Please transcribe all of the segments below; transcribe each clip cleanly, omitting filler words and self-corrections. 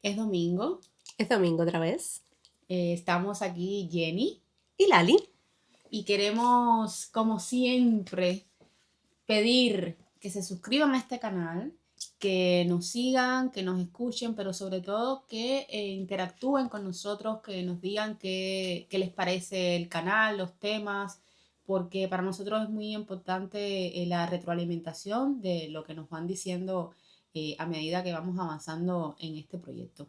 Es domingo, Es domingo otra vez. estamos aquí Jenny Y Lali. y queremos, como siempre, pedir que se suscriban a este canal, que nos sigan, que nos escuchen, pero sobre todo que interactúen con nosotros, que nos digan qué les parece el canal, los temas, porque para nosotros es muy importante la retroalimentación de lo que nos van diciendo a medida que vamos avanzando en este proyecto.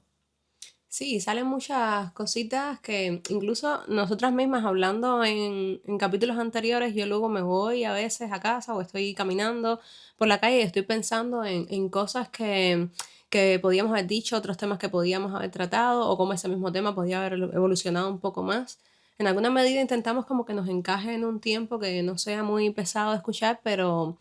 Sí, salen muchas cositas que incluso nosotras mismas hablando en capítulos anteriores, yo luego me voy a veces a casa o estoy caminando por la calle y estoy pensando en cosas que podíamos haber dicho, otros temas que podíamos haber tratado o cómo ese mismo tema podía haber evolucionado un poco más. En alguna medida intentamos como que nos encaje en un tiempo que no sea muy pesado de escuchar, pero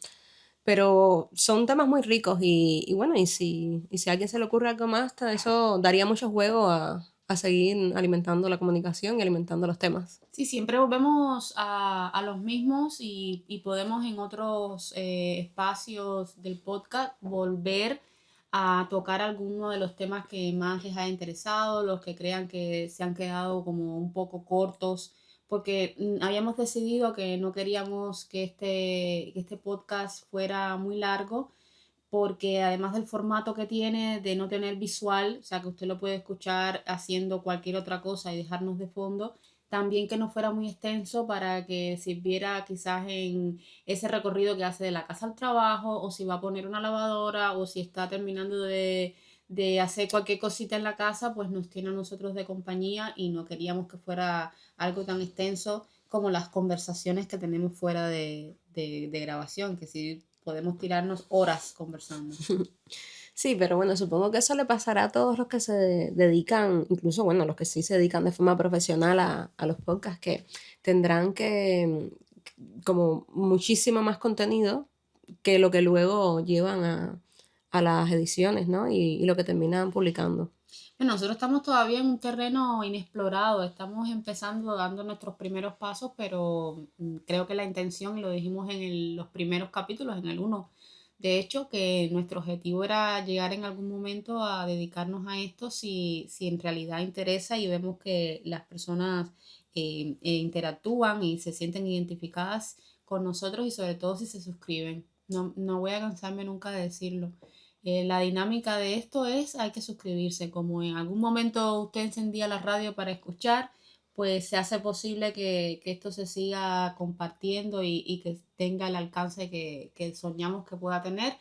son temas muy ricos y bueno, y si a alguien se le ocurre algo más, eso daría mucho juego a seguir alimentando la comunicación y alimentando los temas. Sí, siempre volvemos a los mismos y podemos en otros espacios del podcast volver a tocar alguno de los temas que más les ha interesado, los que crean que se han quedado como un poco cortos, porque habíamos decidido que no queríamos que este podcast fuera muy largo, porque además del formato que tiene de no tener visual, o sea que usted lo puede escuchar haciendo cualquier otra cosa y dejarnos de fondo, también que no fuera muy extenso para que sirviera quizás en ese recorrido que hace de la casa al trabajo, o si va a poner una lavadora, o si está terminando de hacer cualquier cosita en la casa, pues nos tiene a nosotros de compañía y no queríamos que fuera algo tan extenso como las conversaciones que tenemos fuera de grabación, que sí podemos tirarnos horas conversando. Sí, pero bueno, supongo que eso le pasará a todos los que se dedican, incluso bueno, los que sí se dedican de forma profesional a los podcasts, que tendrán como muchísimo más contenido que lo que luego llevan a las ediciones, ¿no? Y lo que terminan publicando. Bueno, nosotros estamos todavía en un terreno inexplorado, estamos empezando, dando nuestros primeros pasos, pero creo que la intención, y lo dijimos en los primeros capítulos, en el uno, de hecho, que nuestro objetivo era llegar en algún momento a dedicarnos a esto si en realidad interesa y vemos que las personas interactúan y se sienten identificadas con nosotros y sobre todo si se suscriben. No voy a cansarme nunca de decirlo. La dinámica de esto es, hay que suscribirse. Como en algún momento usted encendía la radio para escuchar, pues se hace posible que esto se siga compartiendo y que tenga el alcance que soñamos que pueda tener,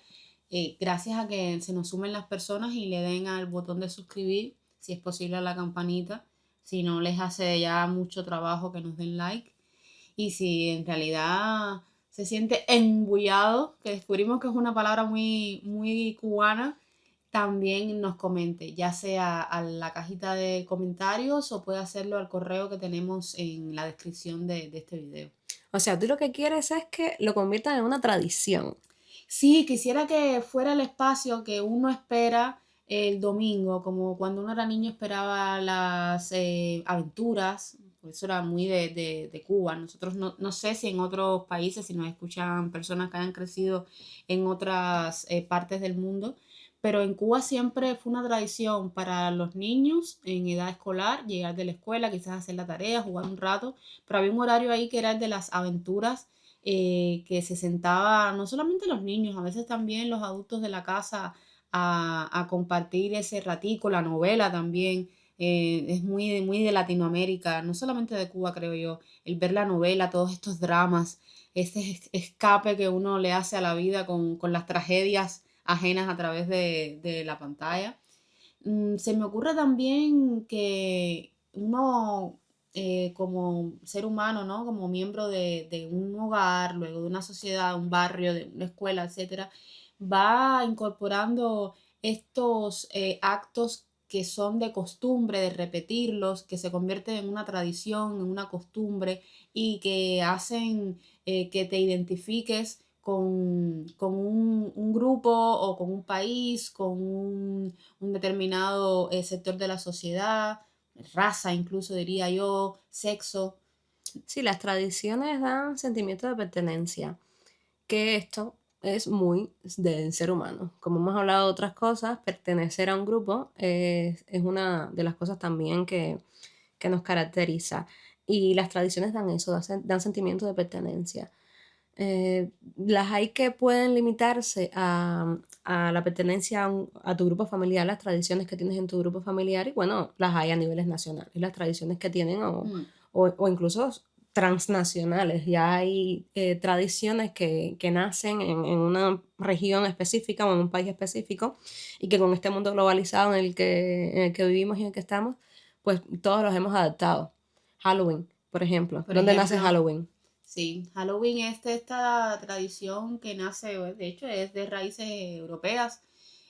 gracias a que se nos sumen las personas y le den al botón de suscribir, si es posible a la campanita, si no les hace ya mucho trabajo que nos den like. Y si en realidad se siente embullado, que descubrimos que es una palabra muy cubana, también nos comente, ya sea a la cajita de comentarios o puede hacerlo al correo que tenemos en la descripción de este video. O sea, tú lo que quieres es que lo conviertan en una tradición. Sí, quisiera que fuera el espacio que uno espera el domingo, como cuando uno era niño esperaba las aventuras, pues eso era muy de Cuba. Nosotros no sé si en otros países, si nos escuchan personas que hayan crecido en otras partes del mundo, pero en Cuba siempre fue una tradición para los niños en edad escolar llegar de la escuela, quizás hacer la tarea, jugar un rato, pero había un horario ahí que era el de las aventuras, que se sentaba no solamente los niños, a veces también los adultos de la casa a compartir ese ratico, la novela también. Es muy de Latinoamérica, no solamente de Cuba, creo yo, el ver la novela, todos estos dramas, ese escape que uno le hace a la vida con las tragedias ajenas a través de la pantalla. Se me ocurre también que uno, como ser humano, ¿no? Como miembro de un hogar, luego de una sociedad, un barrio, de una escuela, etcétera, va incorporando estos actos que son de costumbre, de repetirlos, que se convierten en una tradición, en una costumbre y que hacen que te identifiques con un grupo o con un país, con un determinado sector de la sociedad, raza incluso diría yo, sexo. Sí, las tradiciones dan sentimiento de pertenencia, que esto es muy del ser humano. Como hemos hablado de otras cosas, pertenecer a un grupo es una de las cosas también que nos caracteriza. Y las tradiciones dan eso, dan sentimiento de pertenencia. Las hay que pueden limitarse a la pertenencia a tu grupo familiar, las tradiciones que tienes en tu grupo familiar, y bueno, las hay a niveles nacionales, las tradiciones que tienen Mm, o incluso transnacionales. Ya hay tradiciones que nacen en una región específica o en un país específico y que con este mundo globalizado en el que vivimos y en el que estamos, pues todos los hemos adaptado. Halloween, por ejemplo. por ¿Dónde nace ejemplo, Halloween? sí, Halloween es de esta tradición que nace, de hecho, es de raíces europeas,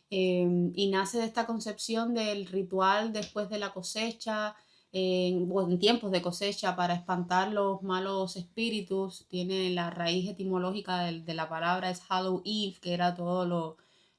y nace de esta concepción del ritual después de la cosecha, o en tiempos de cosecha, para espantar los malos espíritus. Tiene la raíz etimológica de la palabra, es Hallow Eve, que era todo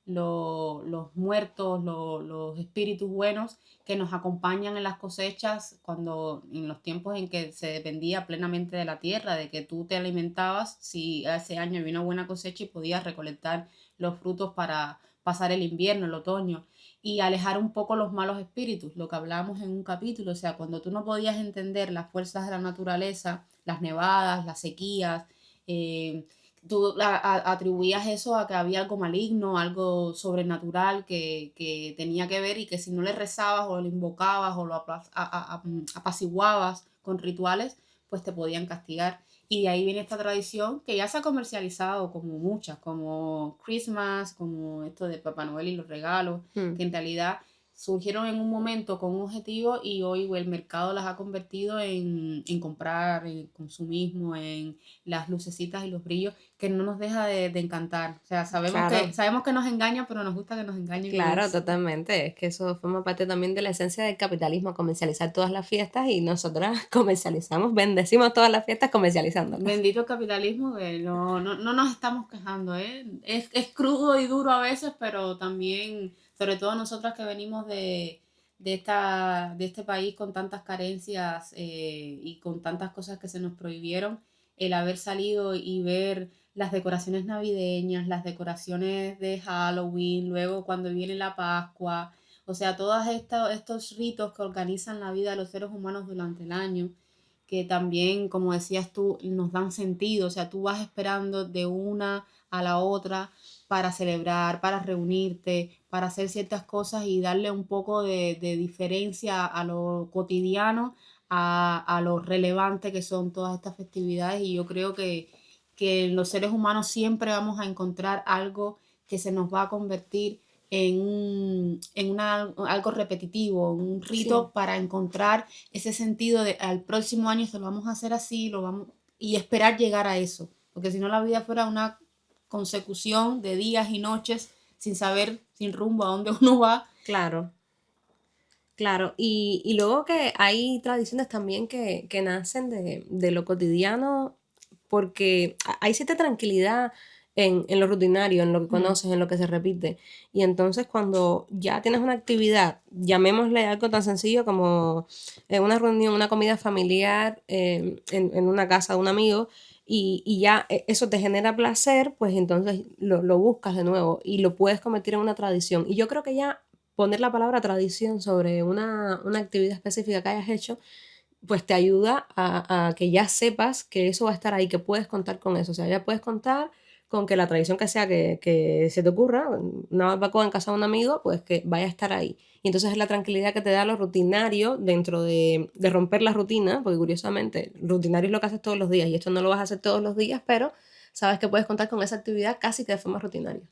los muertos, los espíritus buenos que nos acompañan en las cosechas, cuando en los tiempos en que se dependía plenamente de la tierra, de que tú te alimentabas si ese año había una buena cosecha y podías recolectar los frutos para pasar el invierno, el otoño, y alejar un poco los malos espíritus, lo que hablábamos en un capítulo. O sea, cuando tú no podías entender las fuerzas de la naturaleza, las nevadas, las sequías, eh, tú atribuías eso a que había algo maligno, algo sobrenatural que tenía que ver, y que si no le rezabas o lo invocabas o lo apaciguabas con rituales, pues te podían castigar. Y de ahí viene esta tradición que ya se ha comercializado como muchas, como Christmas, como esto de Papá Noel y los regalos, Mm. que en realidad surgieron en un momento con un objetivo y hoy el mercado las ha convertido en comprar, en consumismo, en las lucecitas y los brillos, que no nos deja de encantar. O sea, Claro, sabemos que nos engañan, pero nos gusta que nos engañen con claro, eso. totalmente. Es que eso forma parte también de la esencia del capitalismo, comercializar todas las fiestas y nosotras comercializamos, bendecimos todas las fiestas comercializándolas. Bendito capitalismo, que no nos estamos quejando, ¿eh? Es crudo y duro a veces, pero también, sobre todo nosotras que venimos de este país con tantas carencias, y con tantas cosas que se nos prohibieron, el haber salido y ver las decoraciones navideñas, las decoraciones de Halloween, luego cuando viene la Pascua, o sea, todos estos ritos que organizan la vida de los seres humanos durante el año, que también, como decías tú, nos dan sentido. O sea, tú vas esperando de una a la otra para celebrar, para reunirte, para hacer ciertas cosas y darle un poco de diferencia a lo cotidiano, a lo relevante que son todas estas festividades. Y yo creo que los seres humanos siempre vamos a encontrar algo que se nos va a convertir algo repetitivo, un Sí. rito, para encontrar ese sentido de al próximo año se lo vamos a hacer así, y esperar llegar a eso, porque si no la vida fuera una consecución de días y noches sin saber, sin rumbo a dónde uno va. Claro, claro. Y luego que hay tradiciones también que nacen de lo cotidiano, porque hay cierta tranquilidad en lo rutinario, en lo que Mm, conoces, en lo que se repite. Y entonces cuando ya tienes una actividad, llamémosle algo tan sencillo como una reunión, una comida familiar en una casa de un amigo, y ya eso te genera placer, pues entonces lo buscas de nuevo y lo puedes convertir en una tradición. Y yo creo que ya poner la palabra tradición sobre una actividad específica que hayas hecho, pues te ayuda a que ya sepas que eso va a estar ahí, que puedes contar con eso. O sea, ya puedes contar con que la tradición que sea que se te ocurra, una barbacoa en casa de un amigo, pues que vaya a estar ahí. Y entonces es la tranquilidad que te da lo rutinario dentro de romper la rutina, porque curiosamente, rutinario es lo que haces todos los días y esto no lo vas a hacer todos los días, pero sabes que puedes contar con esa actividad casi que de forma rutinaria.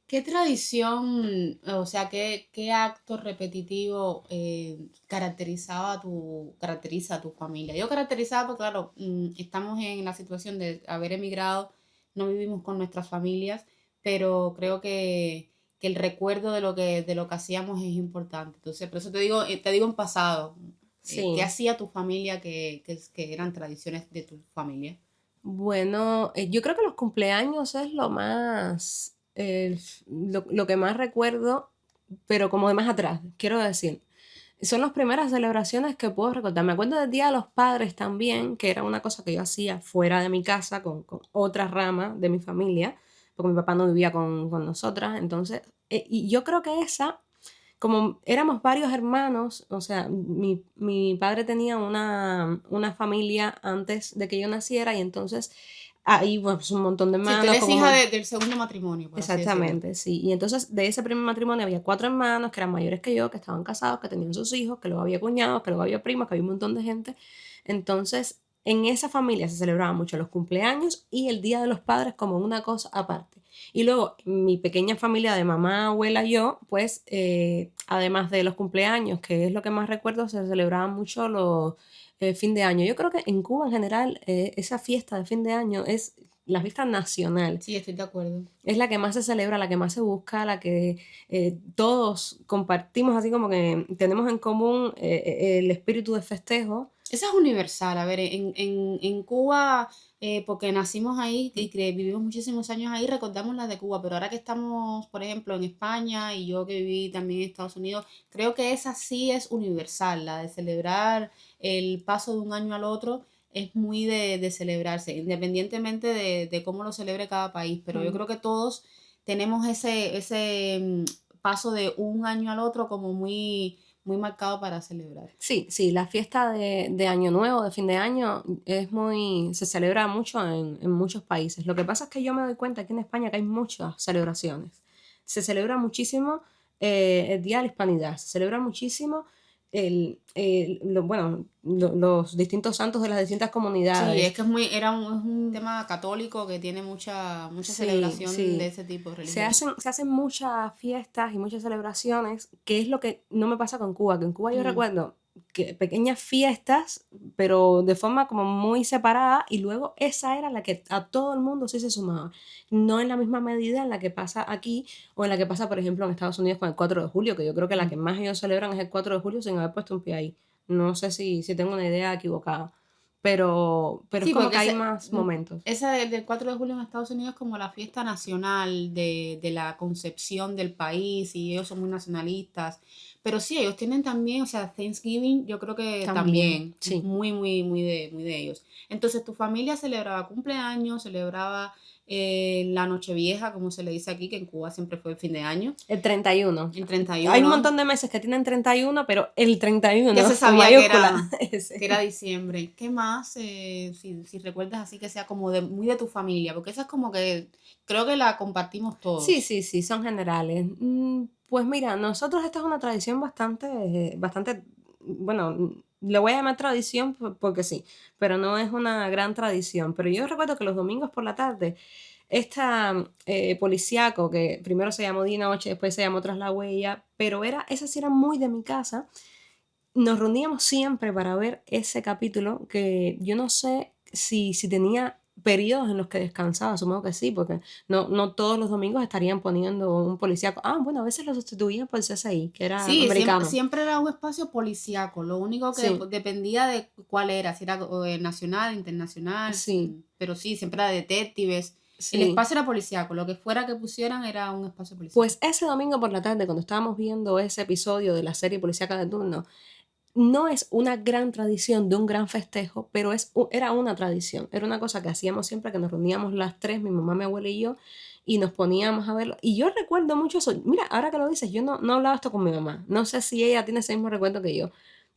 ¿Qué tradición, o sea, qué acto repetitivo caracteriza a tu familia? Yo caracterizaba porque, claro, estamos en la situación de haber emigrado, no vivimos con nuestras familias, pero creo que el recuerdo de lo que hacíamos es importante. Entonces, por eso te digo en pasado, ¿qué Sí. hacía tu familia que eran tradiciones de tu familia? Bueno, yo creo que los cumpleaños es lo más, lo que más recuerdo, pero como de más atrás, quiero decir. Son las primeras celebraciones que puedo recordar. Me acuerdo del Día de los Padres también, que era una cosa que yo hacía fuera de mi casa con otra rama de mi familia, porque mi papá no vivía con nosotras. Entonces, y yo creo que como éramos varios hermanos, o sea, mi padre tenía una familia antes de que yo naciera y entonces ahí pues un montón de Sí, tú hermanos, eres como hija del segundo matrimonio, por así decirlo. exactamente, sí. Y entonces de ese primer matrimonio había 4 hermanos que eran mayores que yo, que estaban casados, que tenían sus hijos, que luego había cuñados, que luego había primos, que había un montón de gente. Entonces, en esa familia se celebraban mucho los cumpleaños y el Día de los Padres como una cosa aparte. Y luego mi pequeña familia de mamá, abuela y yo, pues además de los cumpleaños, que es lo que más recuerdo, se celebraban mucho los fin de año. Yo creo que en Cuba en general esa fiesta de fin de año es la fiesta nacional. Sí, estoy de acuerdo. Es la que más se celebra, la que más se busca, la que todos compartimos, así como que tenemos en común el espíritu de festejo. Esa es universal. A ver, en Cuba, porque nacimos ahí y que vivimos muchísimos años ahí, recordamos las de Cuba, pero ahora que estamos, por ejemplo, en España y yo que viví también en Estados Unidos, creo que esa sí es universal, la de celebrar el paso de un año al otro. Es muy de celebrarse, independientemente de cómo lo celebre cada país, pero yo creo que todos tenemos ese paso de un año al otro como muy marcado para celebrar. Sí, sí, la fiesta de Año Nuevo, de fin de año, se celebra mucho en muchos países. Lo que pasa es que yo me doy cuenta aquí en España que hay muchas celebraciones. Se celebra muchísimo el Día de la Hispanidad, se celebra muchísimo los distintos santos de las distintas Sí, comunidades. es que es un tema católico que tiene mucha Sí, celebración de sí. ese tipo Se religioso. hacen muchas fiestas y muchas celebraciones, que es lo que no me pasa con Cuba, que en Cuba yo Mm. recuerdo que pequeñas fiestas, pero de forma como muy separada, y luego esa era la que a todo el mundo sí se sumaba. No en la misma medida en la que pasa aquí o en la que pasa, por ejemplo, en Estados Unidos con el 4 de julio, que yo creo que la que más ellos celebran es el 4 de julio sin haber puesto un pie ahí. No sé si tengo una idea equivocada, pero es Sí, como porque que hay más momentos. esa del 4 de julio en Estados Unidos es como la fiesta nacional de la concepción del país y ellos son muy nacionalistas. Pero sí, ellos tienen también, o sea, Thanksgiving, yo creo que También, también es sí. muy de ellos. Entonces, tu familia celebraba cumpleaños, celebraba la Nochevieja, como se le dice aquí, que en Cuba siempre fue el fin de año, El 31. el treinta y Hay un uno montón de meses que tienen 31, pero el Ya 31 se con sabía mayúscula. que era diciembre. ¿Qué más? Si recuerdas así que sea como muy de tu familia, porque esa es como que creo que la compartimos Sí, todos. sí, sí, son generales. Pues mira, nosotros esta es una tradición bastante, bueno, le voy a llamar tradición porque sí, pero no es una gran tradición. Pero yo recuerdo que los domingos por la tarde, esta policíaco, que primero se llamó Día y Noche, después se llamó Tras la Huella, pero esa sí era muy de mi casa. Nos reuníamos siempre para ver ese capítulo que yo no sé si tenía periodos en los que descansaba, supongo que sí, porque no todos los domingos estarían poniendo un policíaco. Ah, bueno, a veces lo sustituían por el CSI, que era Sí, americano. siempre era un espacio policíaco, lo único que Sí, dependía de cuál era, si era nacional, internacional, sí, pero sí, siempre era detectives. El sí. espacio era policíaco, lo que fuera que pusieran era un espacio policíaco. Pues ese domingo por la tarde, cuando estábamos viendo ese episodio de la serie policíaca de turno, no es una gran tradición de un gran festejo, pero era una tradición. Era una cosa que hacíamos siempre que nos reuníamos las tres, mi mamá, mi abuela y yo, y nos poníamos a verlo. Y yo recuerdo mucho eso. Mira, ahora que lo dices, yo no hablaba esto con mi mamá. No sé si ella tiene ese mismo recuerdo que yo.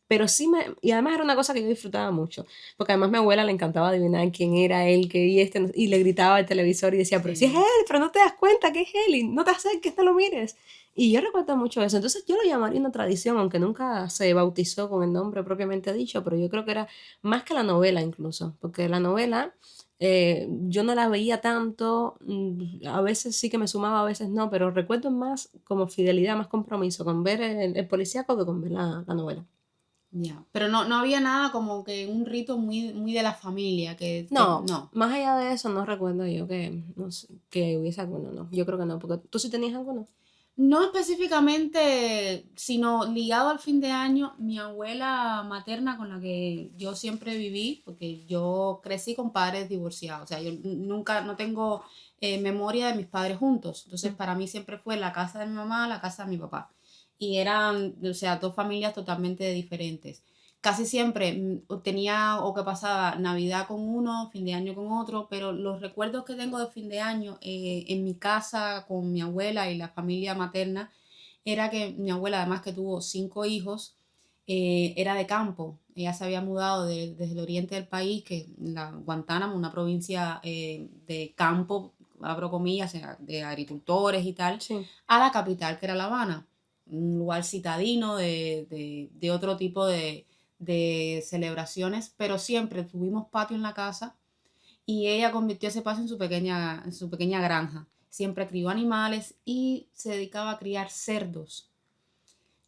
Pero sí y además era una cosa que yo disfrutaba mucho, porque además a mi abuela le encantaba adivinar quién era él, y le gritaba al televisor y decía, pero si es él, Sí. pero no te das cuenta que es él, y no te acerques, no lo mires. Y yo recuerdo mucho eso, entonces yo lo llamaría una tradición, aunque nunca se bautizó con el nombre propiamente dicho, pero yo creo que era más que la novela incluso, porque la novela yo no la veía tanto, a veces sí que me sumaba, a veces no, pero recuerdo más como fidelidad, más compromiso con ver el policíaco que con ver la novela. Ya, pero no había nada como que un rito muy de la familia, que No, no. más allá de eso no recuerdo yo no sé, que hubiese alguno, no. Yo creo que no, porque tú sí tenías alguno. No específicamente, sino ligado al fin de año, mi abuela materna con la que yo siempre viví, porque yo crecí con padres divorciados, o sea, yo nunca, no tengo memoria de mis padres juntos, entonces Mm. para mí siempre fue la casa de mi mamá, la casa de mi papá, y eran, o sea, dos familias totalmente diferentes. casi siempre tenía o que pasaba Navidad con uno, fin de año con otro, pero los recuerdos que tengo de fin de año en mi casa con mi abuela y la familia materna era que mi abuela, además que tuvo 5 hijos, era de campo. Ella se había mudado desde el oriente del país, que es Guantánamo, una provincia de campo, abro comillas, de agricultores y tal, Sí. a la capital, que era La Habana, un lugar citadino de otro tipo de celebraciones, pero siempre tuvimos patio en la casa y ella convirtió ese patio en su pequeña granja. Siempre crió animales y se dedicaba a criar cerdos.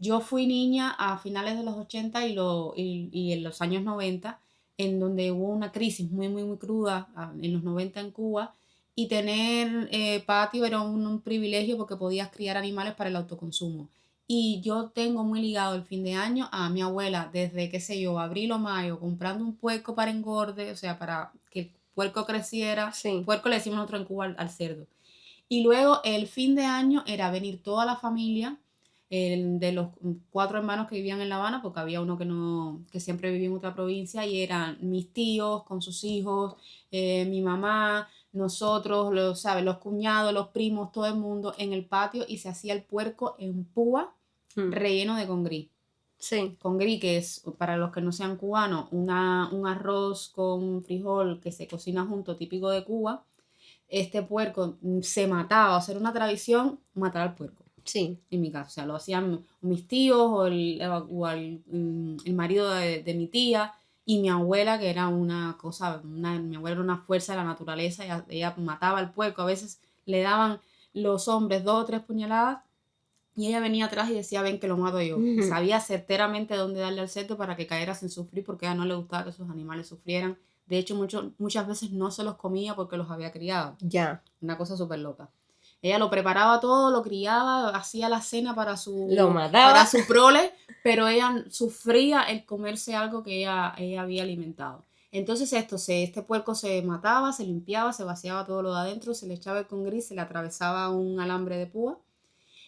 Yo fui niña a finales de los 80 y en los años 90, en donde hubo una crisis muy, muy, muy cruda en los 90 en Cuba, y tener patio era un privilegio porque podías criar animales para el autoconsumo. Y yo tengo muy ligado el fin de año a mi abuela, desde, qué sé yo, abril o mayo, comprando un puerco para engorde, o sea, para que el puerco creciera. Sí. Puerco le decimos nosotros en Cuba al cerdo. Y luego el fin de año era venir toda la familia de los 4 hermanos que vivían en La Habana, porque había uno que siempre vivía en otra provincia, y eran mis tíos con sus hijos, mi mamá, nosotros, ¿sabes? Los cuñados, los primos, todo el mundo en el patio, y se hacía el puerco en púa Mm. relleno de congrí. Sí. Congrí, que es, para los que no sean cubanos, un arroz con frijol que se cocina junto, típico de Cuba. Este puerco se mataba, o sea, era una tradición matar al puerco. Sí. En mi casa, o sea, lo hacían mis tíos o el marido de mi tía y mi abuela, que era una cosa, mi abuela era una fuerza de la naturaleza, ella mataba al puerco, a veces le daban los hombres 2 o 3 puñaladas y ella venía atrás y decía, ven que lo mato yo. Y sabía certeramente dónde darle al cerdo para que cayera sin sufrir, porque a ella no le gustaba que sus animales sufrieran. De hecho, muchas veces no se los comía porque los había criado. Ya. Una cosa súper loca. Ella lo preparaba todo, lo criaba, hacía la cena para Lo su mataba. prole, pero ella sufría el comerse algo que ella había alimentado. Entonces este puerco se mataba, se limpiaba, se vaciaba todo lo de adentro, se le echaba el congrí, se le atravesaba un alambre de púa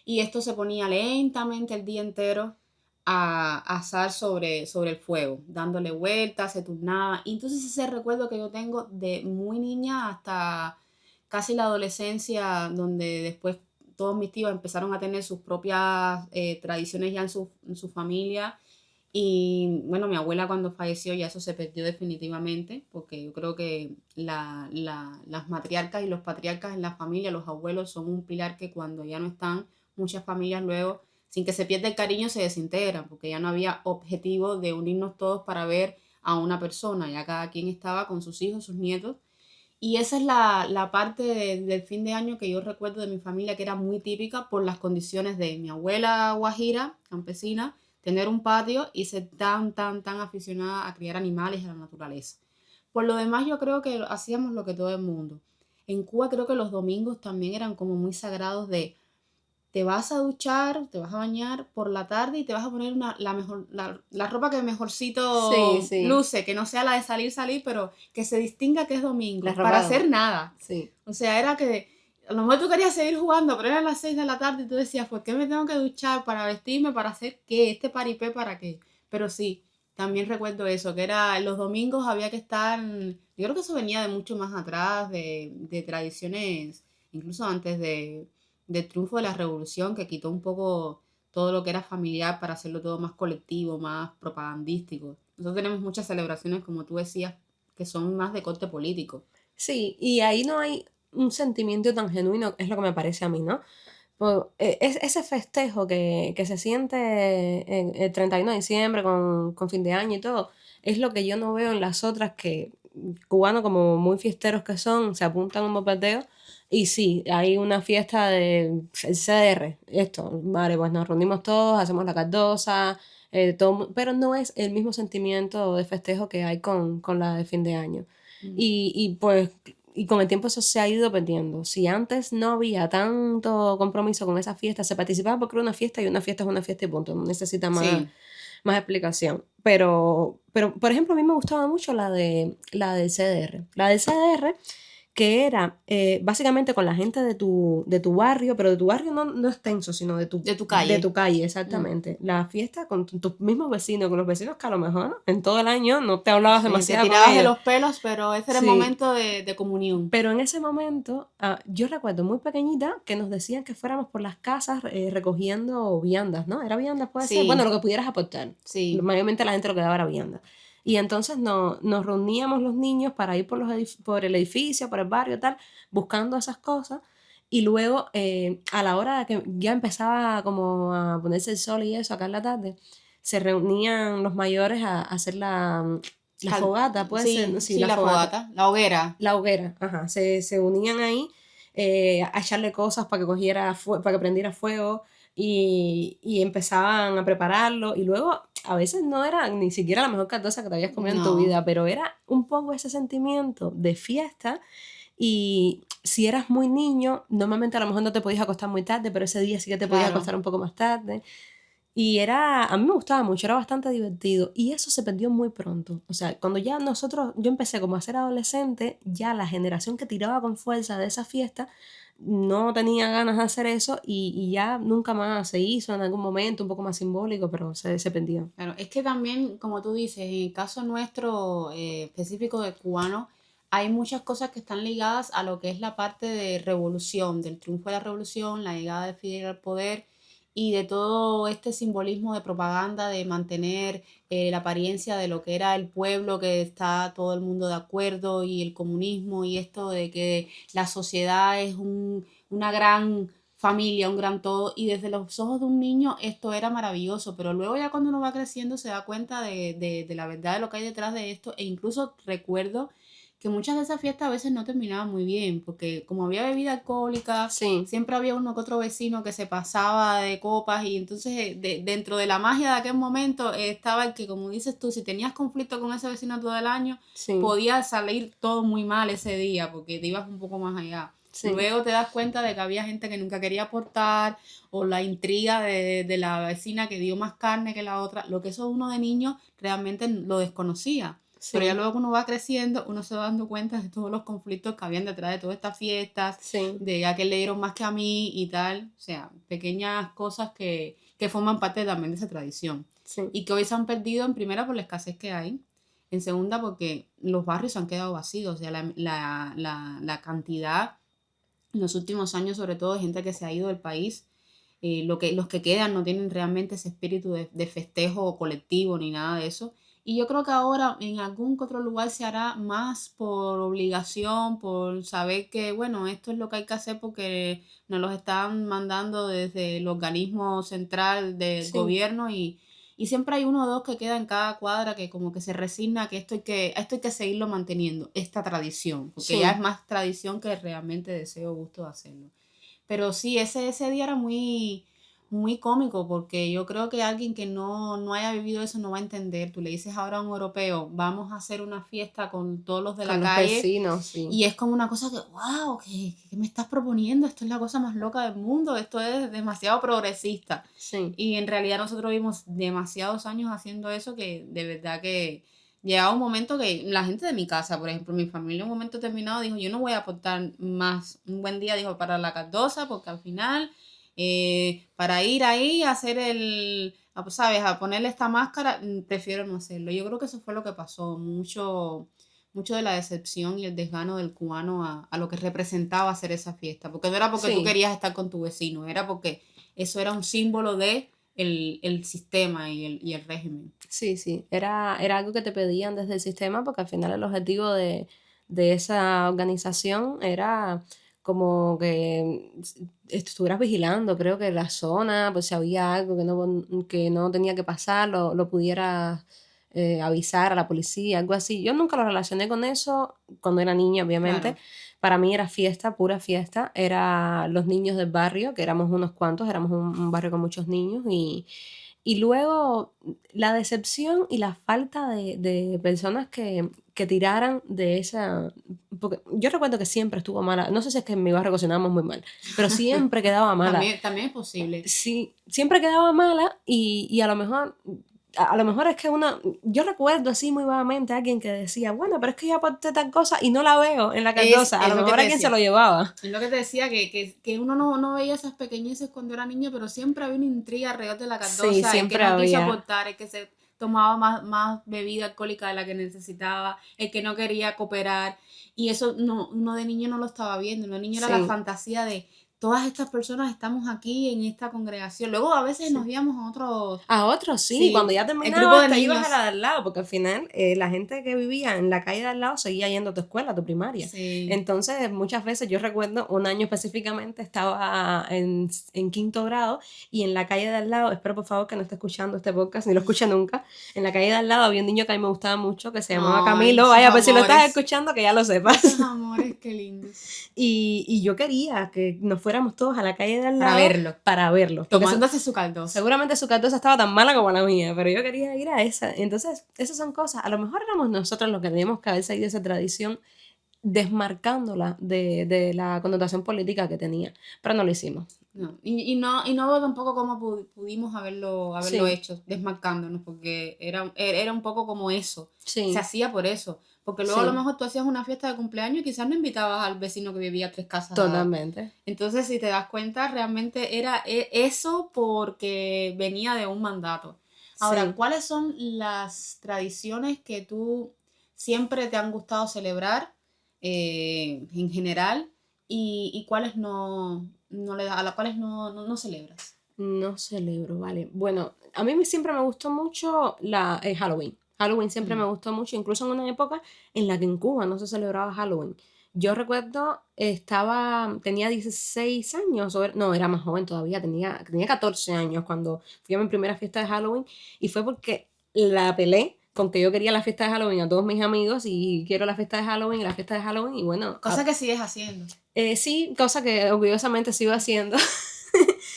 y esto se ponía lentamente el día entero a asar sobre el fuego, dándole vueltas, se turnaba. Y entonces ese recuerdo que yo tengo de muy niña hasta casi la adolescencia, donde después todos mis tíos empezaron a tener sus propias tradiciones ya en su familia. Y bueno, mi abuela cuando falleció ya eso se perdió definitivamente, porque yo creo que las matriarcas y los patriarcas en la familia, los abuelos, son un pilar que cuando ya no están, muchas familias luego, sin que se pierda el cariño, se desintegran, porque ya no había objetivo de unirnos todos para ver a una persona, ya cada quien estaba con sus hijos, sus nietos. Y esa es la parte del fin de año que yo recuerdo de mi familia, que era muy típica por las condiciones de mi abuela guajira, campesina, tener un patio y ser tan, tan, tan aficionada a criar animales y a la naturaleza. Por lo demás, yo creo que hacíamos lo que todo el mundo. En Cuba creo que los domingos también eran como muy sagrados de te vas a duchar, te vas a bañar por la tarde y te vas a poner la ropa que mejorcito Sí. luce, que no sea la de salir, pero que se distinga que es domingo, La para ropa. hacer nada. Sí. O sea, era que a lo mejor tú querías seguir jugando, pero eran las 6 de la tarde y tú decías, ¿por qué me tengo que duchar? ¿Para vestirme? ¿Para hacer qué? ¿Este paripé para qué? Pero sí, también recuerdo eso, que era los domingos había que estar, yo creo que eso venía de mucho más atrás, de tradiciones, incluso antes del triunfo de la revolución, que quitó un poco todo lo que era familiar para hacerlo todo más colectivo, más propagandístico. Nosotros tenemos muchas celebraciones, como tú decías, que son más de corte político. Sí, y ahí no hay un sentimiento tan genuino, es lo que me parece a mí, ¿no? Ese festejo que se siente en el 31 de diciembre con fin de año y todo, es lo que yo no veo en las otras que cubanos como muy fiesteros que son, se apuntan a un bombardeo y sí, hay una fiesta de el CDR, esto, vale, pues nos reunimos todos, hacemos la cardosa, pero no es el mismo sentimiento de festejo que hay con la de fin de año. Pues y con el tiempo eso se ha ido perdiendo. Si antes no había tanto compromiso con esa fiesta, se participaba porque era una fiesta y una fiesta es una fiesta y punto, no necesita Sí. más explicación. Pero, por ejemplo, a mí me gustaba mucho la del CDR. La del CDR, que era básicamente con la gente de tu barrio, pero de tu barrio no extenso, sino de De tu de calle. tu calle, exactamente. La fiesta con tus mismos vecinos, con los vecinos que a lo mejor en todo el año no te hablabas Sí, te demasiado con tirabas de ellos. los pelos, pero ese era el Sí, momento de comunión. pero en ese momento, yo recuerdo muy pequeñita que nos decían que fuéramos por las casas recogiendo viandas, ¿no? ¿Era viandas, puede ser? Bueno, Sí, lo que pudieras aportar. sí. Mayormente la gente lo que daba era viandas. Y entonces nos reuníamos los niños para ir por el edificio, por el barrio, tal, buscando esas cosas. Y luego, a la hora de que ya empezaba como a ponerse el sol y eso, acá en la tarde, se reunían los mayores a hacer la Cal- fogata, puede ser, ¿no? sí, Sí, sí, la la fogata. fogata, la hoguera. La hoguera, ajá. Se unían ahí a echarle cosas para que para que prendiera fuego y empezaban a prepararlo. Y luego, a veces no era ni siquiera la mejor cardosa que te habías comido en tu No, vida, pero era un poco ese sentimiento de fiesta. Y si eras muy niño, normalmente a lo mejor no te podías acostar muy tarde, pero ese día sí que te podías claro. acostar un poco más tarde. Y a mí me gustaba mucho, era bastante divertido. Y eso se perdió muy pronto. O sea, cuando ya yo empecé como a ser adolescente, ya la generación que tiraba con fuerza de esa fiesta no tenía ganas de hacer eso y ya nunca más se hizo en algún momento, un poco más simbólico, pero se perdió. Claro, es que también, como tú dices, en el caso nuestro específico de cubano, hay muchas cosas que están ligadas a lo que es la parte de revolución, del triunfo de la revolución, la llegada de Fidel al poder y de todo este simbolismo de propaganda, de mantener la apariencia de lo que era el pueblo, que está todo el mundo de acuerdo, y el comunismo y esto de que la sociedad es una gran familia, un gran todo, y desde los ojos de un niño esto era maravilloso, pero luego ya cuando uno va creciendo se da cuenta de la verdad de lo que hay detrás de esto, e incluso recuerdo que muchas de esas fiestas a veces no terminaban muy bien, porque como había bebida alcohólica, Sí, siempre había uno que otro vecino que se pasaba de copas, y entonces dentro de la magia de aquel momento estaba el que, como dices tú, si tenías conflicto con ese vecino todo el año, sí, podía salir todo muy mal ese día, porque te ibas un poco más allá. sí, Luego te das cuenta de que había gente que nunca quería aportar, o la intriga de la vecina que dio más carne que la otra, lo que eso uno de niño realmente lo desconocía. Pero ya sí, luego que uno va creciendo, uno se va dando cuenta de todos los conflictos que habían detrás de todas estas fiestas, sí, de a que le dieron más que a mí y tal. O sea, pequeñas cosas que forman parte también de esa tradición. sí, Y que hoy se han perdido en primera por la escasez que hay, en segunda porque los barrios se han quedado vacíos. O sea, la cantidad en los últimos años, sobre todo, de gente que se ha ido del país, los que quedan no tienen realmente ese espíritu de festejo colectivo ni nada de eso. Y yo creo que ahora en algún que otro lugar se hará más por obligación, por saber que, bueno, esto es lo que hay que hacer porque nos los están mandando desde el organismo central del sí, gobierno, y siempre hay uno o dos que queda en cada cuadra que como que se resigna que esto hay que seguirlo manteniendo, esta tradición, porque ya es sí. más tradición que realmente deseo o gusto de hacerlo. Pero sí, ese día era muy, muy cómico, porque yo creo que alguien que no haya vivido eso no va a entender. Tú le dices ahora a un europeo, vamos a hacer una fiesta con todos los de Con la los calle, vecinos, sí, y es como una cosa que, wow, ¿qué me estás proponiendo? Esto es la cosa más loca del mundo, esto es demasiado progresista. sí, Y en realidad nosotros vimos demasiados años haciendo eso, que de verdad que llegaba un momento que la gente de mi casa, por ejemplo, mi familia, en un momento determinado dijo, yo no voy a aportar más. Un buen día dijo, para la cardosa, porque al final, para ir ahí a hacer ¿sabes? A ponerle esta máscara, prefiero no hacerlo. Yo creo que eso fue lo que pasó, mucho de la decepción y el desgano del cubano a lo que representaba hacer esa fiesta, porque no era porque tú sí. querías estar con tu vecino, era porque eso era un símbolo de el sistema y el régimen. Sí, sí, era algo que te pedían desde el sistema porque al final el objetivo de esa organización era como que estuvieras vigilando, creo que la zona, pues si había algo que no tenía que pasar, lo pudieras avisar a la policía, algo así. Yo nunca lo relacioné con eso cuando era niña, obviamente. Claro. Para mí era fiesta, pura fiesta. Era los niños del barrio, que éramos unos cuantos, éramos un barrio con muchos niños y luego la decepción y la falta de personas que tiraran de esa porque yo recuerdo que siempre estuvo mala, no sé si es que en mi barrio cocinábamos muy mal, pero siempre quedaba mala. También es posible. Sí, siempre quedaba mala y a lo mejor a lo mejor es que yo recuerdo así muy vagamente a alguien que decía, bueno, pero es que yo aporté tal cosa y no la veo en la cartosa. A lo mejor alguien se lo llevaba. Es lo que te decía, que uno no veía esas pequeñeces cuando era niño, pero siempre había una intriga alrededor de la Sí, cartosa, el que siempre no quiso había. aportar, el que se tomaba más bebida alcohólica de la que necesitaba, el que no quería cooperar. Y eso uno de niño no lo estaba viendo, uno de niño era la Sí. fantasía de todas estas personas estamos aquí en esta congregación. Luego a veces nos Sí. íbamos a otros, A otros sí, sí, cuando ya el grupo terminabas de te ibas a niños. la de al lado, porque al final la gente que vivía en la calle de al lado seguía yendo a tu escuela, a tu primaria. Sí. Entonces, muchas veces yo recuerdo un año específicamente estaba en quinto grado y en la calle de al lado, espero por favor que no esté escuchando este podcast ni lo escuche nunca, en la calle de al lado había un niño que a mí me gustaba mucho que se llamaba Ay, Camilo. esos Vaya, pues si lo estás amores, escuchando que ya lo sepas. esos amores, qué lindos. Y yo quería que nos fuéramos todos a la calle de al Para lado verlo. para verlo. Porque Tomándose su caldoso. seguramente su cartosa estaba tan mala como la mía, pero yo quería ir a esa. Entonces, esas son cosas. A lo mejor éramos nosotros los que teníamos que haber seguido esa tradición, desmarcándola de la connotación política que tenía. Pero no lo hicimos. No, y no veo tampoco cómo pudimos haberlo Sí. hecho, desmarcándonos, porque era un poco como eso. Sí. Se hacía por eso. Porque luego a Sí. lo mejor tú hacías una fiesta de cumpleaños y quizás no invitabas al vecino que vivía 3 casas. Totalmente. Entonces, si te das cuenta, realmente era eso porque venía de un mandato. Ahora, Sí. ¿cuáles son las tradiciones que tú siempre te han gustado celebrar en general y cuáles a las cuales no celebras? No celebro, vale. Bueno, a mí siempre me gustó mucho Halloween. Halloween siempre me gustó mucho, incluso en una época en la que en Cuba no se celebraba Halloween. Yo recuerdo, tenía 16 años, no, era más joven todavía, tenía 14 años cuando fui a mi primera fiesta de Halloween y fue porque la pelé con que yo quería la fiesta de Halloween a todos mis amigos y quiero la fiesta de Halloween y la fiesta de Halloween y bueno. Cosa que sigues haciendo. Sí, cosa que orgullosamente sigo haciendo.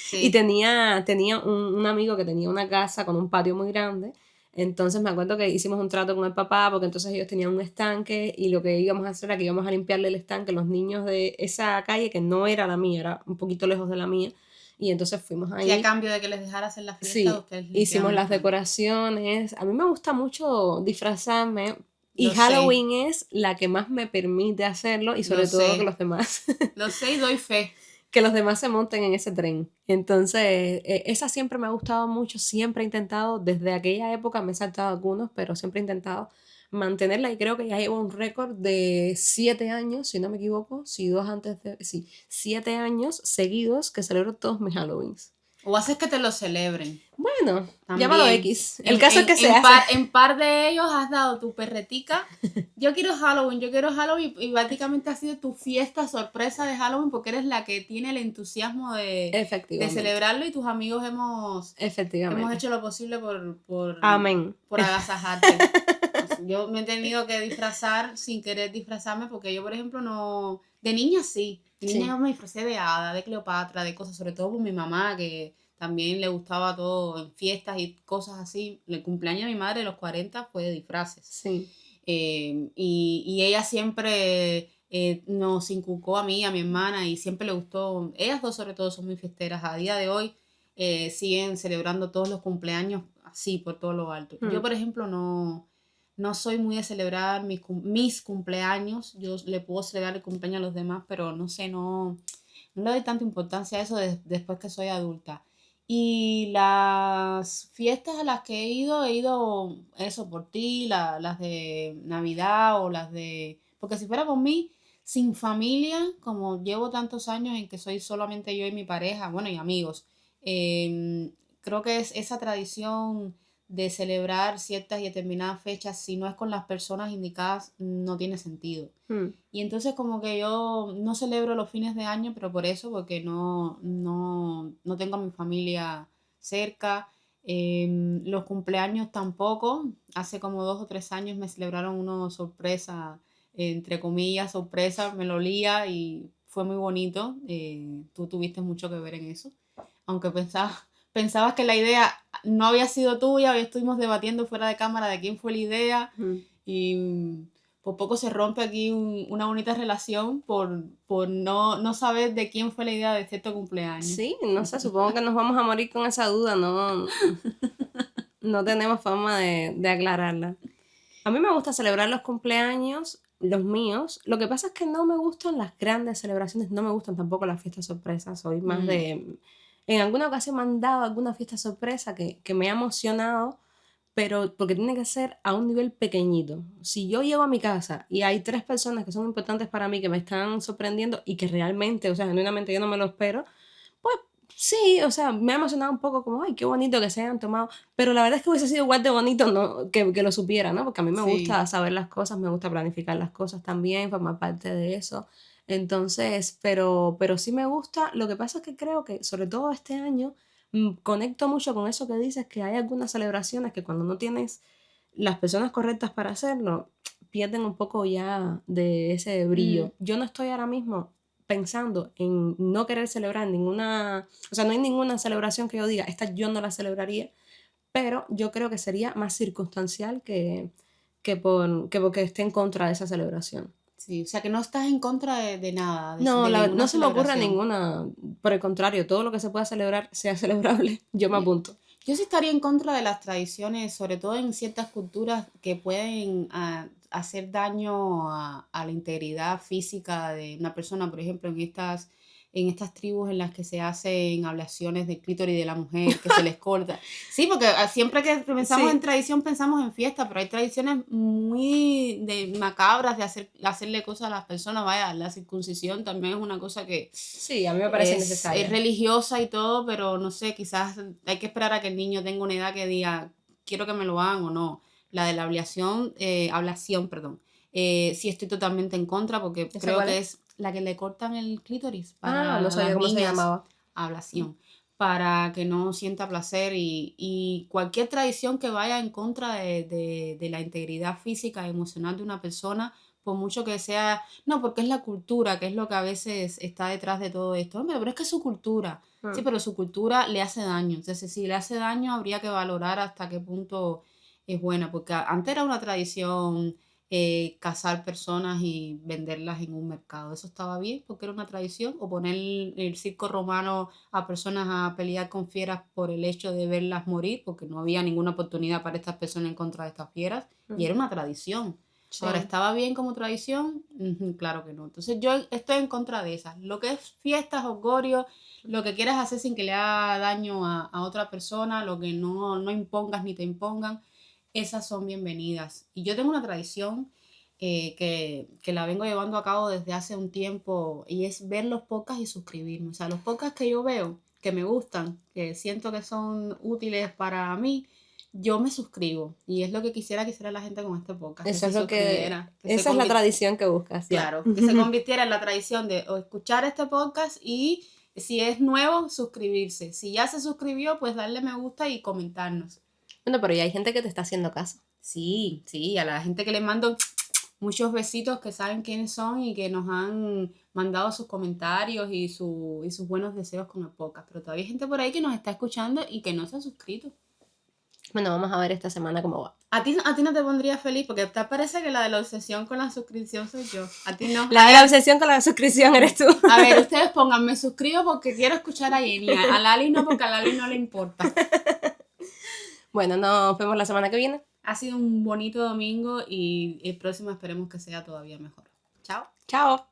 Sí. Y tenía un amigo que tenía una casa con un patio muy grande. Entonces me acuerdo que hicimos un trato con el papá porque entonces ellos tenían un estanque y lo que íbamos a hacer era que íbamos a limpiarle el estanque a los niños de esa calle que no era la mía, era un poquito lejos de la mía. Y entonces fuimos ahí. Sí, a cambio de que les dejara hacer la fiesta, sí, ustedes hicimos las estanque. decoraciones. A mí me gusta mucho disfrazarme. Y Lo sé. Halloween es la que más me permite hacerlo y sobre Lo todo sé. que los demás. Lo sé y doy fe. Que los demás se monten en ese tren. Entonces, esa siempre me ha gustado mucho, siempre he intentado, desde aquella época me he saltado algunos, pero siempre he intentado mantenerla y creo que ya llevo un récord de 7 años, si no me equivoco, sí, 7 años seguidos que celebro todos mis Halloweens. O haces que te lo celebren. Bueno, también. Llámalo X. El caso es que se hace. En par de ellos has dado tu perretica. Yo quiero Halloween y prácticamente ha sido tu fiesta sorpresa de Halloween porque eres la que tiene el entusiasmo de celebrarlo y tus amigos hemos hecho lo posible por Amén. Por agasajarte. Yo me he tenido que disfrazar sin querer disfrazarme porque yo, por ejemplo, no... De niña sí. De niña yo me disfracé de hada, de Cleopatra, de cosas, sobre todo por mi mamá, que también le gustaba todo en fiestas y cosas así. El cumpleaños de mi madre de los 40 fue de disfraces. Sí. Y ella siempre nos inculcó a mí, a mi hermana, y siempre le gustó. Ellas dos sobre todo son muy fiesteras. A día de hoy siguen celebrando todos los cumpleaños así, por todo lo alto. Yo, por ejemplo, no soy muy de celebrar mis cumpleaños. Yo le puedo celebrar el cumpleaños a los demás, pero no sé, no le doy tanta importancia a eso después que soy adulta. Y las fiestas a las que he ido eso por ti, las de Navidad o las de... Porque si fuera por mí, sin familia, como llevo tantos años en que soy solamente yo y mi pareja, bueno, y amigos, creo que es esa tradición de celebrar ciertas y determinadas fechas, si no es con las personas indicadas, no tiene sentido. Y entonces como que yo no celebro los fines de año, pero por eso, porque no tengo a mi familia cerca. Los cumpleaños tampoco. Hace como 2 o 3 años me celebraron una sorpresa, entre comillas, sorpresa, me lo olía y fue muy bonito. Tú tuviste mucho que ver en eso. Aunque pensabas que la idea no había sido tuya, hoy estuvimos debatiendo fuera de cámara de quién fue la idea y por poco se rompe aquí una bonita relación por no saber de quién fue la idea de cierto cumpleaños. Sí, no sé, supongo que nos vamos a morir con esa duda, ¿no? no tenemos forma de aclararla. A mí me gusta celebrar los cumpleaños, los míos. Lo que pasa es que no me gustan las grandes celebraciones, no me gustan tampoco las fiestas sorpresas. Soy más de... En alguna ocasión me han dado alguna fiesta sorpresa que me ha emocionado, pero porque tiene que ser a un nivel pequeñito. Si yo llego a mi casa y hay 3 personas que son importantes para mí, que me están sorprendiendo y que realmente, o sea, genuinamente yo no me lo espero, pues sí, o sea, me ha emocionado un poco como, ay, qué bonito que se hayan tomado, pero la verdad es que hubiese sido igual de bonito ¿no? que lo supiera, ¿no? Porque a mí me Sí. gusta saber las cosas, me gusta planificar las cosas también, formar parte de eso. Entonces, pero sí me gusta. Lo que pasa es que creo que, sobre todo este año, conecto mucho con eso que dices, que hay algunas celebraciones que cuando no tienes las personas correctas para hacerlo, pierden un poco ya de ese brillo. Yo no estoy ahora mismo pensando en no querer celebrar ninguna, o sea, no hay ninguna celebración que yo diga, esta yo no la celebraría, pero yo creo que sería más circunstancial que porque esté en contra de esa celebración. Sí, o sea que no estás en contra de nada, No, de ninguna no se me ocurre celebración. ninguna, por el contrario, todo lo que se pueda celebrar sea celebrable, yo me Sí. apunto. Yo sí estaría en contra de las tradiciones, sobre todo en ciertas culturas que pueden hacer daño a la integridad física de una persona. Por ejemplo, en estas tribus en las que se hacen ablaciones del clítoris de la mujer, que se les corta. Sí, porque siempre que pensamos en Sí, tradición pensamos en fiesta, pero hay tradiciones muy macabras de hacerle cosas a las personas. Vaya, la circuncisión también es una cosa que sí, a mí me parece es necesaria. religiosa y todo, pero no sé, quizás hay que esperar a que el niño tenga una edad que diga, quiero que me lo hagan o no. La de la ablación, perdón. Sí estoy totalmente en contra porque ¿Esa creo cuál que es? es la que le cortan el clítoris Ah, no para sabía las cómo se niñas, llamaba. ablación, para que no sienta placer y cualquier tradición que vaya en contra de la integridad física y emocional de una persona, por mucho que sea, no, porque es la cultura, que es lo que a veces está detrás de todo esto. Hombre, pero es que es su cultura. Sí, Mm. pero su cultura le hace daño. Entonces, si le hace daño, habría que valorar hasta qué punto es buena, porque antes era una tradición cazar personas y venderlas en un mercado. Eso estaba bien porque era una tradición. O poner el circo romano a personas a pelear con fieras por el hecho de verlas morir, porque no había ninguna oportunidad para estas personas en contra de estas fieras. Y Mm. era una tradición. Ahora, Sí. ¿estaba bien como tradición? Ujú, claro que no. Entonces yo estoy en contra de esas. Lo que es fiestas, orgullo, lo que quieras hacer sin que le haga daño a otra persona, lo que no impongas ni te impongan, esas son bienvenidas. Y yo tengo una tradición que la vengo llevando a cabo desde hace un tiempo y es ver los podcasts y suscribirme. O sea, los podcasts que yo veo, que me gustan, que siento que son útiles para mí, yo me suscribo. Y es lo que que hiciera la gente con este podcast, que Eso se es lo que, suscribiera, esa es la tradición que buscas, ya. claro, que se convirtiera en la tradición de o escuchar este podcast y si es nuevo, suscribirse. Si ya se suscribió, pues darle me gusta y comentarnos. Bueno, pero ya hay gente que te está haciendo caso. Sí, sí, a la gente que le mando muchos besitos que saben quiénes son y que nos han mandado sus comentarios y sus buenos deseos con el podcast. Pero todavía hay gente por ahí que nos está escuchando y que no se ha suscrito. Bueno, vamos a ver esta semana cómo va. A ti no te pondría feliz porque te parece que la de la obsesión con la suscripción soy yo. A ti no. La de la obsesión con la suscripción eres tú. A ver, ustedes pongan, me suscribo porque quiero escuchar a Jenny. A Lali no, porque a Lali no le importa. Bueno, nos vemos la semana que viene. Ha sido un bonito domingo y el próximo esperemos que sea todavía mejor. Chao. Chao.